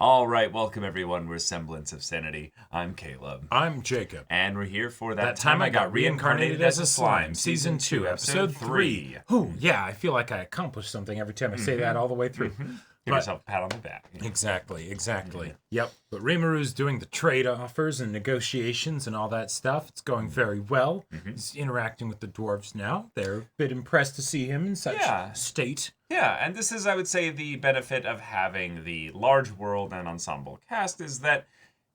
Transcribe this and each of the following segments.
All right, welcome everyone. We're Semblance of Sanity. I'm Caleb. I'm Jacob. And we're here for That time I got reincarnated as a slime, Season 2, Episode 3. Oh, yeah, I feel like I accomplished something every time I say that all the way through. Give yourself a pat on the back. Exactly. Yep. But Rimaru's doing the trade offers and negotiations and all that stuff. It's going very well. He's interacting with the dwarves now. They're a bit impressed to see him in such state. Yeah, and this is, I would say, the benefit of having the large world and ensemble cast is that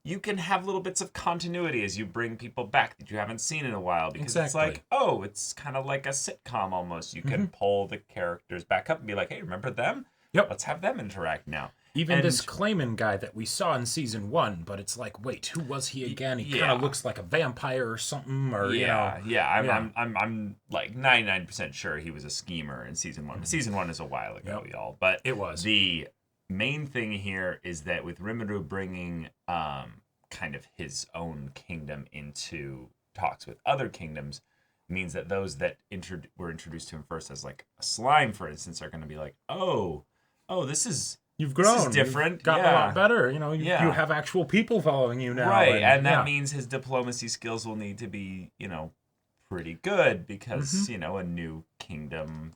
you can have little bits of continuity as you bring people back that you haven't seen in a while. Because it's like, it's kind of like a sitcom almost. You can pull the characters back up and be like, hey, remember them? Yep. Let's have them interact now. Even this Clayman guy that we saw in Season 1, but it's like, wait, who was he again? He kind of looks like a vampire or something, or I'm like 99% sure he was a schemer in Season 1. Season 1 is a while ago, y'all. But it was. The main thing here is that with Rimuru bringing kind of his own kingdom into talks with other kingdoms, means that those that were introduced to him first as like a slime, for instance, are going to be like, oh, this is... You've grown. This is different. You've gotten a lot better. You have actual people following you now. Right, and that means his diplomacy skills will need to be, pretty good because, a new kingdom,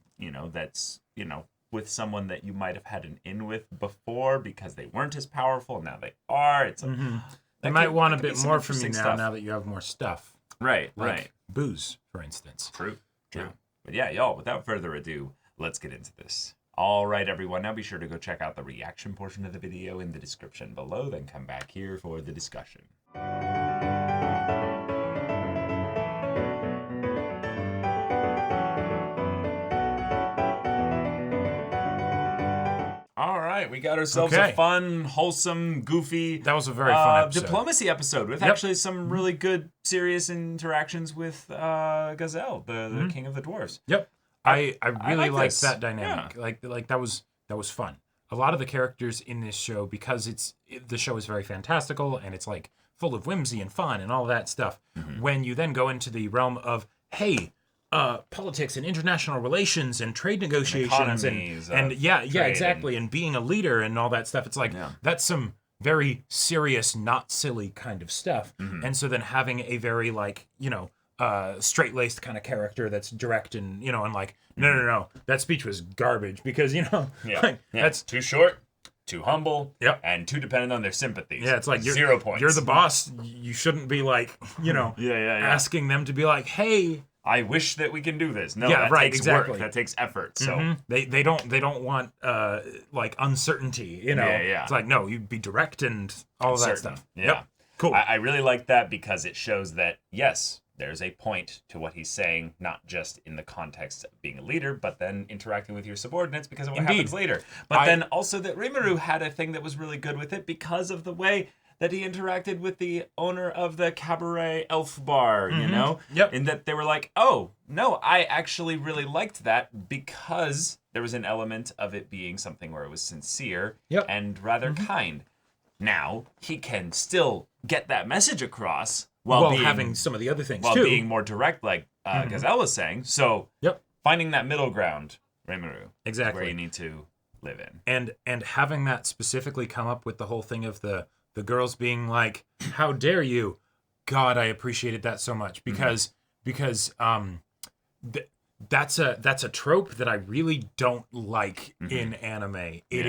that's, with someone that you might have had an in with before because they weren't as powerful. Now they are. It's they might want a bit more from you now that you have more stuff. Right. Booze, for instance. True. But yeah, y'all, without further ado, let's get into this. All right, everyone. Now be sure to go check out the reaction portion of the video in the description below, then come back here for the discussion. All right, we got ourselves a fun, wholesome, goofy... That was a very fun episode. Diplomacy episode with actually some really good, serious interactions with Gazelle, the king of the dwarves. Yep. I really liked that dynamic. Yeah. Like that was fun. A lot of the characters in this show, because the show is very fantastical and it's like full of whimsy and fun and all that stuff. When you then go into the realm of politics and international relations and trade negotiations and exactly, and being a leader and all that stuff, it's like that's some very serious, not silly kind of stuff. And so then having a very straight-laced kind of character that's direct and, and like, no, that speech was garbage because, that's too short, too humble, and too dependent on their sympathies. Yeah, it's like 0 points. You're the boss. You shouldn't be like, asking them to be like, hey, I wish that we can do this. No, that takes work. That takes effort. So they don't want uncertainty, It's like, no, you'd be direct and all of that stuff. Yeah. Yep. Cool. I really like that because it shows that, yes, there's a point to what he's saying, not just in the context of being a leader, but then interacting with your subordinates because of what happens later. But then also that Rimuru had a thing that was really good with it because of the way that he interacted with the owner of the cabaret elf bar, Yep. In that they were like, oh, no, I actually really liked that because there was an element of it being something where it was sincere and rather kind. Now, he can still get that message across while having some of the other things, while being more direct, like Gazelle was saying. So, finding that middle ground, Rimuru, exactly, where you need to live in. And having that specifically come up with the whole thing of the girls being like, how dare you? God, I appreciated that so much because that's a trope that I really don't like in anime. It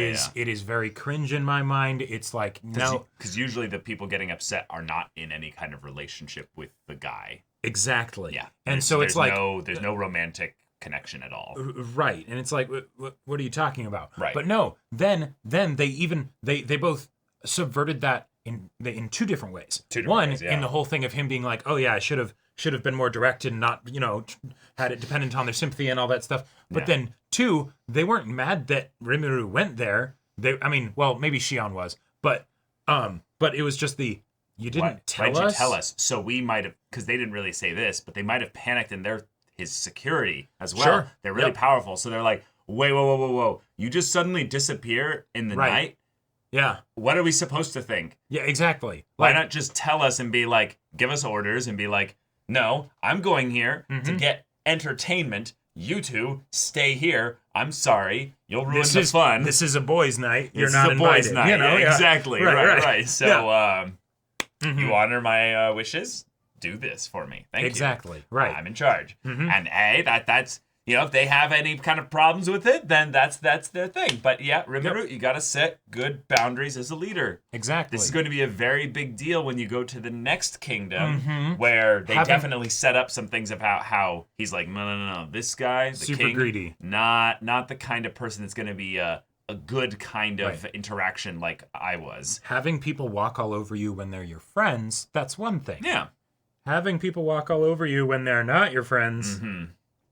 is very cringe in my mind. It's like, no, because usually the people getting upset are not in any kind of relationship with the guy. Exactly. Yeah. And so it's like there's no romantic connection at all. Right. And it's like, what are you talking about? Right. But no, then they both subverted that in two different ways. One, in the whole thing of him being like, oh yeah, I should have been more direct and not, had it dependent on their sympathy and all that stuff. But then two, they weren't mad that Rimuru went there. Maybe Shion was, but it was just you didn't tell us. Why'd you tell us? So we might have, because they didn't really say this, but they might have panicked in his security as well. Sure. They're really powerful. So they're like, wait, whoa. You just suddenly disappear in the night? Yeah. What are we supposed to think? Yeah, exactly. Why not just tell us and be like, give us orders and be like, no, I'm going here to get entertainment, you two stay here. I'm sorry. You'll ruin the fun. This is a boys' night. You're this not is a invited. boys' night. You know? Exactly. Right. So, you honor my wishes. Do this for me. Thank you. Exactly. Right. I'm in charge. And that's if they have any kind of problems with it, then that's their thing. But yeah, Rimuru, you got to set good boundaries as a leader. Exactly. This is going to be a very big deal when you go to the next kingdom, where they definitely set up some things about how he's like, no, this guy, the super king, greedy, not the kind of person that's going to be a good kind of interaction like I was. Having people walk all over you when they're your friends, that's one thing. Yeah. Having people walk all over you when they're not your friends.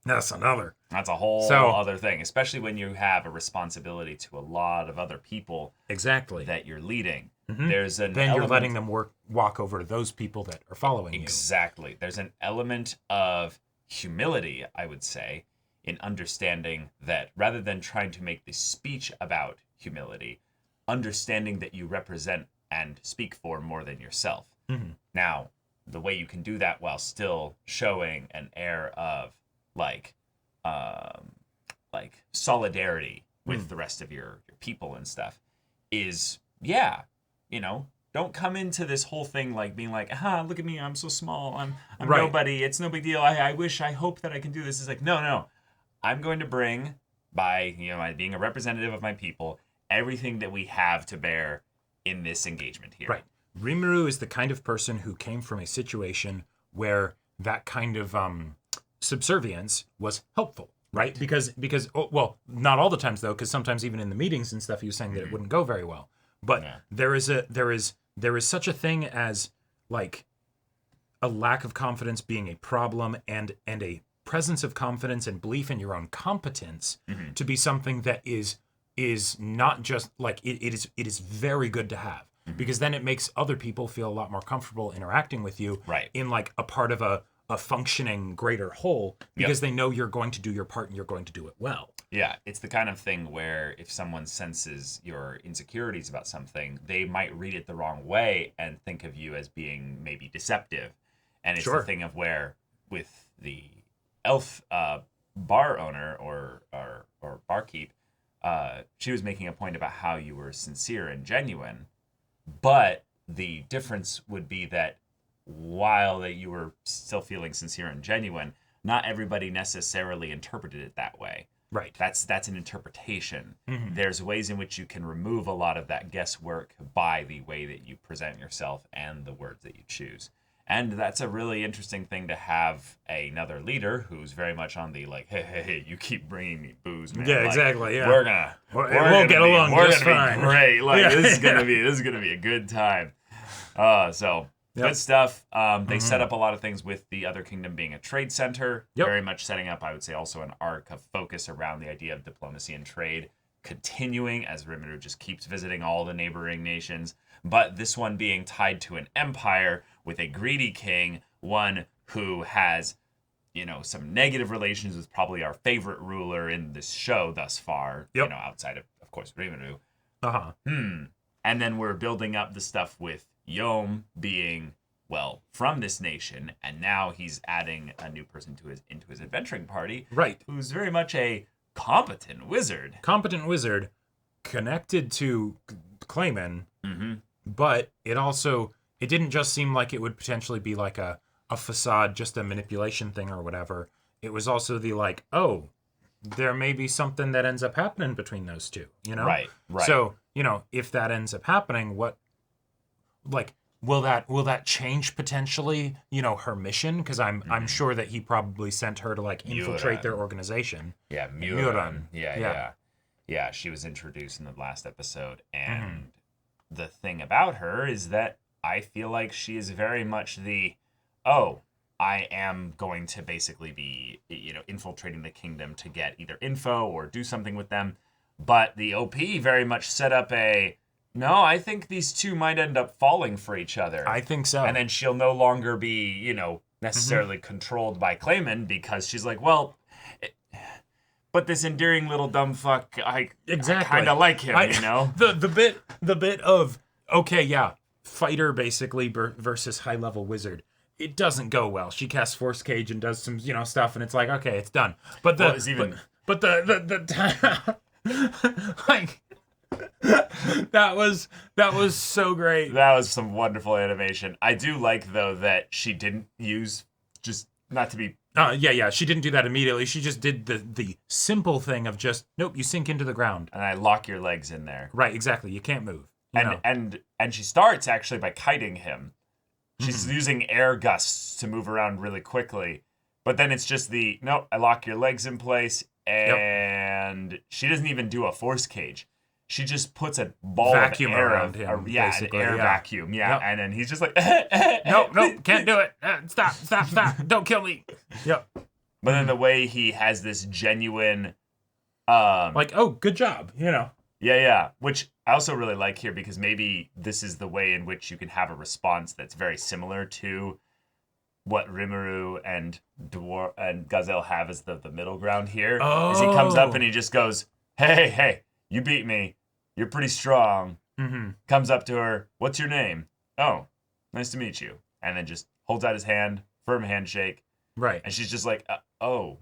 That's another. That's a whole other thing, especially when you have a responsibility to a lot of other people. Exactly. That you're leading. There's an then you're letting them walk over to those people that are following you. Exactly. There's an element of humility, I would say, in understanding that rather than trying to make this speech about humility, understanding that you represent and speak for more than yourself. Now, the way you can do that while still showing an air of like solidarity with the rest of your people and stuff is, don't come into this whole thing like being like, look at me, I'm so small, I'm nobody, it's no big deal, I hope that I can do this. It's like, no, I'm going to bring, by being a representative of my people, everything that we have to bear in this engagement here. Right. Rimuru is the kind of person who came from a situation where that kind of subservience was helpful, right? Because not all the times though, because sometimes even in the meetings and stuff, he was saying that it wouldn't go very well. But there is such a thing as like a lack of confidence being a problem, and a presence of confidence and belief in your own competence to be something that is not just like it is very good to have. Because then it makes other people feel a lot more comfortable interacting with you in like a part of a functioning greater whole, because they know you're going to do your part and you're going to do it well. Yeah, it's the kind of thing where if someone senses your insecurities about something, they might read it the wrong way and think of you as being maybe deceptive. And it's the thing of where with the elf bar owner or barkeep, she was making a point about how you were sincere and genuine. But the difference would be that while you were still feeling sincere and genuine, not everybody necessarily interpreted it that way. Right. That's an interpretation. There's ways in which you can remove a lot of that guesswork by the way that you present yourself and the words that you choose. And that's a really interesting thing to have another leader who's very much on the like, hey, you keep bringing me booze, man. Yeah, like, exactly. Yeah, we'll get along just fine. Great. Like this is gonna be a good time. Good stuff. They set up a lot of things with the other kingdom being a trade center. Very much setting up, I would say, also an arc of focus around the idea of diplomacy and trade continuing as Rimuru just keeps visiting all the neighboring nations. But this one being tied to an empire with a greedy king, one who has, some negative relations with probably our favorite ruler in this show thus far, outside of course, Rimuru. And then we're building up the stuff with Yom being, from this nation, and now he's adding a new person into his adventuring party. Right. Who's very much a competent wizard. Connected to Clayman, but it didn't just seem like it would potentially be like a facade, just a manipulation thing or whatever. It was also the like, there may be something that ends up happening between those two, Right. So, if that ends up happening, what, like, will that change potentially, her mission? Because I'm sure that he probably sent her to like infiltrate their organization. Yeah, Muran. Yeah, she was introduced in the last episode, and the thing about her is that I feel like she is very much I am going to basically be, infiltrating the kingdom to get either info or do something with them. But the OP very much set up no, I think these two might end up falling for each other. I think so. And then she'll no longer be, necessarily controlled by Clayman because she's like, but this endearing little dumb fuck, I kind of like him, The bit of, fighter basically versus high-level wizard it doesn't go well. She casts Force Cage and does some, stuff, and it's like, okay, it's done. But the like that was so great. That was some wonderful animation. I do like though that she didn't use, just not to be. She didn't do that immediately. She just did the simple thing of just, nope, you sink into the ground. And I lock your legs in there. Right, exactly. You can't move. And she starts actually by kiting him. She's using air gusts to move around really quickly. But then it's just nope, I lock your legs in place. And she doesn't even do a force cage. She just puts a ball vacuum of air around him. an air vacuum. Yeah. Yep. And then he's just like, nope, can't do it. Stop. Don't kill me. Yep. But then the way he has this genuine, oh, good job. Yeah. Which I also really like here because maybe this is the way in which you can have a response that's very similar to what Rimuru and Gazelle have as the middle ground here. Oh. Is he comes up and he just goes, hey, you beat me. You're pretty strong. Comes up to her. What's your name? Oh, nice to meet you. And then just holds out his hand, firm handshake. Right. And she's just like, oh,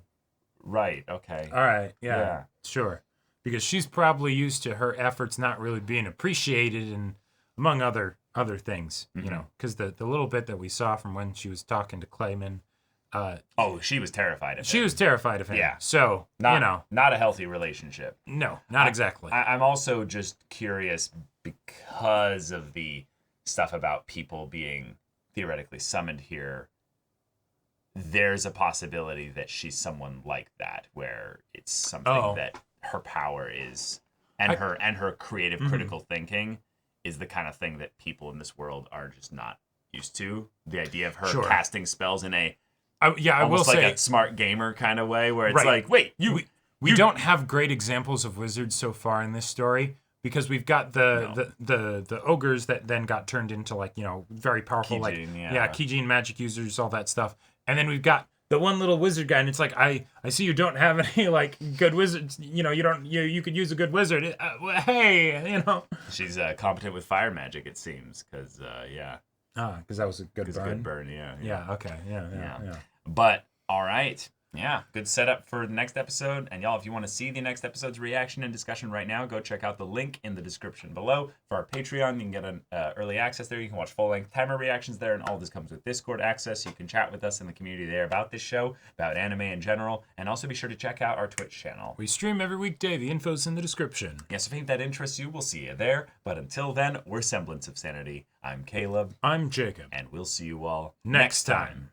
right, okay. All right, yeah, sure. Because she's probably used to her efforts not really being appreciated, and among other things, because the little bit that we saw from when she was talking to Clayman. She was terrified of him. She was terrified of him. Yeah. So, not a healthy relationship. No, not exactly. I'm also just curious because of the stuff about people being theoretically summoned here. There's a possibility that she's someone like that, where it's something that her power is, and her creative critical thinking is the kind of thing that people in this world are just not used to. The idea of her casting spells in a I almost will like say a smart gamer kind of way, where it's like, wait, we don't have great examples of wizards so far in this story, because we've got the ogres that then got turned into very powerful Kijin magic users, all that stuff, and then we've got the one little wizard guy, and it's like, I see you don't have any good wizards. You could use a good wizard. Hey. She's competent with fire magic, it seems, because because that was a good burn. Good burn, yeah. Yeah. Okay. Yeah. But all right. Yeah, good setup for the next episode. And y'all, if you want to see the next episode's reaction and discussion right now, go check out the link in the description below for our Patreon. You can get an early access there. You can watch full-length timer reactions there, and all this comes with Discord access. You can chat with us in the community there about this show, about anime in general, and also be sure to check out our Twitch channel. We stream every weekday. The info's in the description. Yes, if that interests you, we'll see you there. But until then, we're Semblance of Sanity. I'm Caleb. I'm Jacob. And we'll see you all next time.